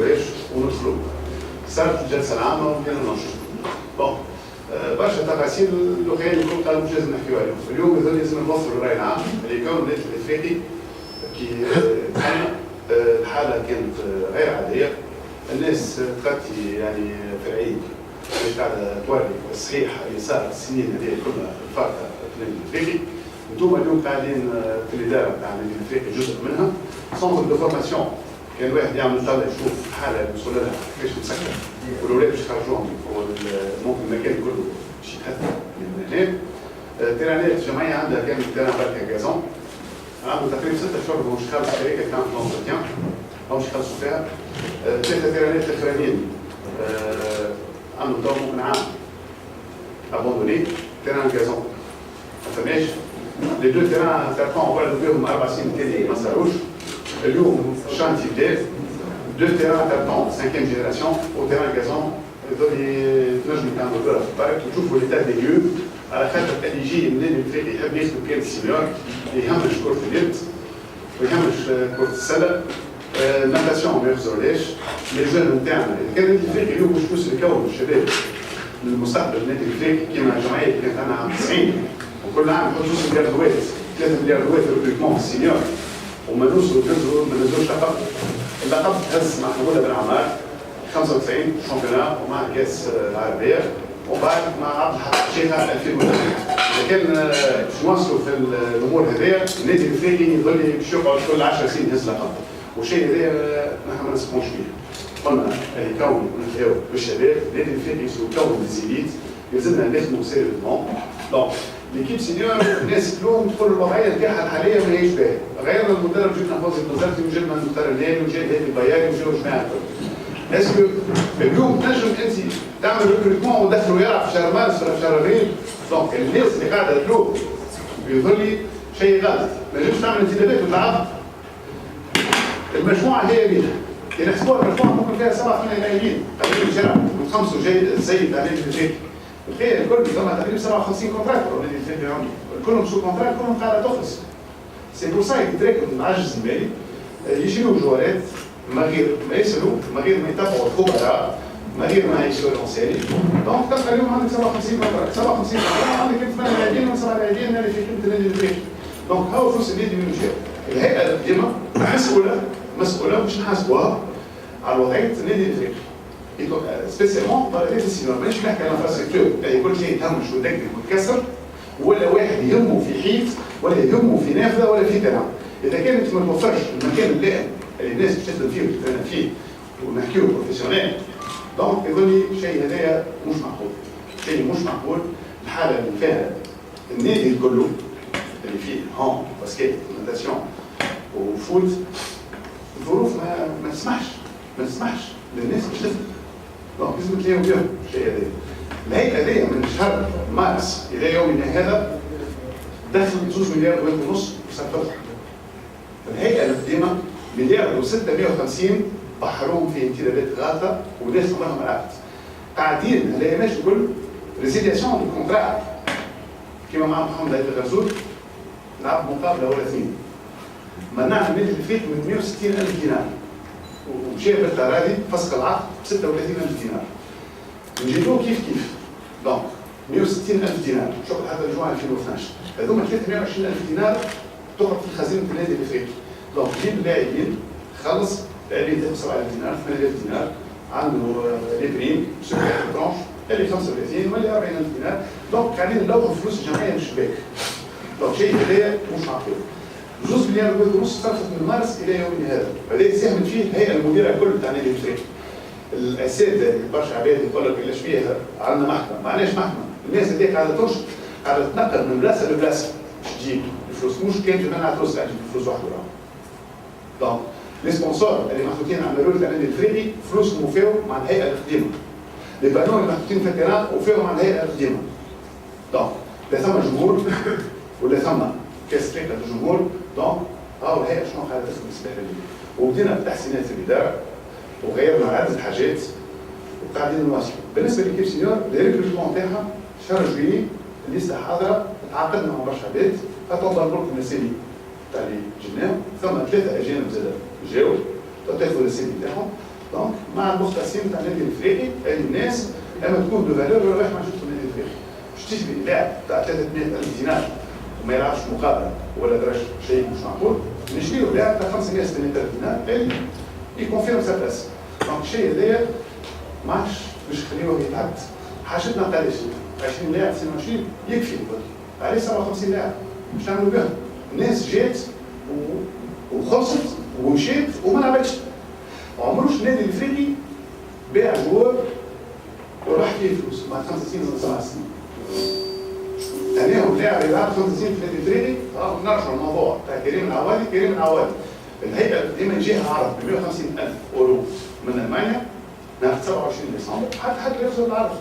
نهزروهاش وندخلوا. صارت الجلسه العامه وبدينا ننشطوا. بون برشا تفاصيل الاخرين الكل قالوا مش لازم نحكيو عليهم. اليوم يظل لازم نوصلوا الراي العام اللي كون النادي الافريقي كي دخلنا الحاله كانت غير عاديه. الناس تغطي يعني في العيد مش قاعده توري الصحيح اللي صار السنين هذه كلها الفارقه في النادي الافريقي. انتم اليوم قاعدين في الاداره تاع النادي الافريقي جزء منها. سونتر دو فورماسيون كان الواحد يعمل طلع يشوف الحاله اللي وصل لها كيفاش مسكره والاولاد باش يخرجوهم ممكن المكان كله باش يتهدى من هنا. تيرانات الجمعيه عندها كان تيران بركه كازون عنده تقريبا 6 شهور مش خالص شركه كانت لونتروتيان مش خلصوا فيها. 3 تيرانات الاخرانيين عندهم دور ممكن عام ابوندوني تيران كازون ما فماش. لي دو تيران تاعهم ولدوا بهم 4 سنين تالي ما صاروش. اليوم شانتي بدا 2 تيران تاعهم 5e جينيراسيون وتيران كازون يظل تنجموا تعملوا دورة في البارك وتشوفوا ليتا دي ليو على خاطر اللي يجي من النادي الافريقي يحب ياخذ كان السينيور يهمش كرة اليد ويهمش كرة السلة. ناتاسيون ما يخسرولهاش. لي جون نتاعنا اذا كان النادي الافريقي اليوم مش فلوس يكون الشباب للمستقبل. النادي الافريقي كما الجمعيه كانت عندنا عام 90 وكل عام نحط 2 مليار دوات 3 مليار دوات ريكروتمون في السينيور وما نوصلوا ما نزلوش لقب. اللقب تهز مع حموده بن عمار 95 شامبيونات ومع كاس العربيه وبعد مع عبد الحق شيخه 2008. اذا كان باش نوصلوا في الامور هذيا النادي الافريقي يظل باش يقعد كل 10 سنين يهز لقب والشيء هذا نحن ما نسمعوش فيه. قلنا يكون نتلاو بالشباب النادي الافريقي يكون الزيليت يلزمنا نخدموا سيريوزمون. دونك ليكيب سينيور الناس كلهم تقول الوضعيه نتاعها الحاليه ما هيش باهيه. غير المدرب جبنا فوزي الوزارتي وجبنا المختار الليلي وجا هادي البياري وجاو جماعه الكل. اسكو اليوم تنجم انت تعمل ريكروتمون ودخلوا يلعب في شهر مارس ولا في شهر ابريل. دونك الناس اللي قاعده تلوم يظل لي شيء غلط. ما تنجمش تعمل انتدابات وتلعب. المجموعه هي بيها كي نحسبوها المجموعه ممكن فيها 7 8 لاعبين قادرين يلعبوا وخمسه جاي السيد عليه الفريق. تخيل الكل فما تقريبا 57 كونتراكت النادي الافريقي عندهم كلهم سو كونتراكت كلهم قاعده تخلص. سي بور سا يتراكم العجز المالي يجيو جوارات ما غير ما يسالوا ما غير ما يتابعوا الخبراء ما غير ما يسالوا الانساني. دونك تلقى اليوم عندك 57 كونتراكت 57 كونتراكت عندك 8 لاعبين و 7 لاعبين اللي في خدمه النادي الافريقي. دونك هاو فلوس النادي من جهه الهيئه ديما مسؤوله باش نحاسبوها على وضعيه النادي الافريقي. سبيسيالمون طالبين السينما مانيش نحكي على انفراستركتور يعني كل شيء يتهمش ويدقدق ويتكسر ولا واحد يهمه في حيط ولا يهمه في نافذه ولا في ترعه. اذا كانت ما توفرش المكان اللائم اللي الناس باش تخدم فيه وتترينا فيه ونحكيو بروفيسيونيل دونك يظل شيء هذايا مش معقول. شيء مش معقول. الحاله اللي فيها النادي كله اللي فيه هون باسكيت ناتاسيون وفوت الظروف ما تسمحش للناس باش تخدم. دونك لازم تلاقيو بهم الشيء هذا. الهيئه هذه من شهر مارس الى يومنا هذا دخل 2 مليار ونص وسقطت. الهيئه القديمه مليار و650 بحروهم في انتدابات غلطه وناس عمرها ما لعبت. قاعدين الايامات الكل ريزيلياسيون دو كونترا كيما مع محمد عيد الغزول لعب مقابله ولا اثنين. منعنا النادي الافريقي من 160,000 دينار ومشى بالتراضي فسق العقد ب 36,000 دينار. نجيبوه كيف دونك 160,000 دينار شغل هذا الجوع 2012 هذوما 320,000 دينار تقعد في خزينه النادي الافريقي. دونك جيب اللاعبين خلص لاعبين تاخذ 7,000 دينار 8,000 دينار عنده لي بريم سوبر برونش اللي 35 ولا 40,000 دينار. دونك قاعدين نلوحوا فلوس الجمعيه من الشباك. دونك شيء هذايا مش معقول. 2 مليار ونص صرفت من مارس الى يومنا هذا. هذا ساهمت فيه الهيئه المديره الكل تاع النادي الافريقي. الاساتذه برشا عباد يقول لك علاش فيها عندنا محكمه، ما عندناش محكمه، الناس هذيك قاعده تنشط، قاعده تنقل من بلاصه لبلاصه باش تجيب الفلوس، مش كان جماعه فلوس قاعده تجيب فلوس وحده. دونك لي سبونسور اللي محطوطين على الرول تاع النادي الافريقي فلوسهم وفاو مع الهيئه القديمه. لي بانو اللي محطوطين في التيران وفاو مع الهيئه القديمه. دونك لا ثم جمهور ولا ثم كاس تاع الجمهور. دونك هاو الهيئه شنو قاعده تخدم السباحه دي. وبدينا بتحسينات الاداره وغيرنا عدد الحاجات وقاعدين نواصلوا. بالنسبه للكيب سينيور الريكروتمون تاعها شهر جويي لسه حاضره تعاقدنا مع برشا عباد خاطر نضرب لكم السيدي تاع اللي جبناهم ثم 3 اجانب زاد جاوا تاخذوا السيدي تاعهم دونك مع المختصين تاع النادي الافريقي هذه الناس اما تكون دو فالور ولا ما نشوفوا النادي الافريقي باش تجبد لاعب تاع 300,000 دينار وما يلعبش مقابله ولا درج شيء مش معقول نشريو لاعب تاع 500,000 دينار اللي يكونفيرم سا بلاس دونك الشيء هذايا ما عادش باش نخليوه يتعدى حاجتنا قالش 20 لاعب 22 يكفي عليه 57 لاعب باش نعملوا بهم الناس جات وخلصت ومشيت وما لعبتش عمروش النادي الافريقي باع جوار وراح فيه فلوس بعد 5 سنين ولا 7 سنين. انا اللاعب يلعب 5 سنين في النادي الافريقي نرجعوا الموضوع تاع كريم العوالي الهيئه ديما يجيها عرض ب 150,000 اورو من المانيا نهار 27 ديسمبر حتى يرفض العرض.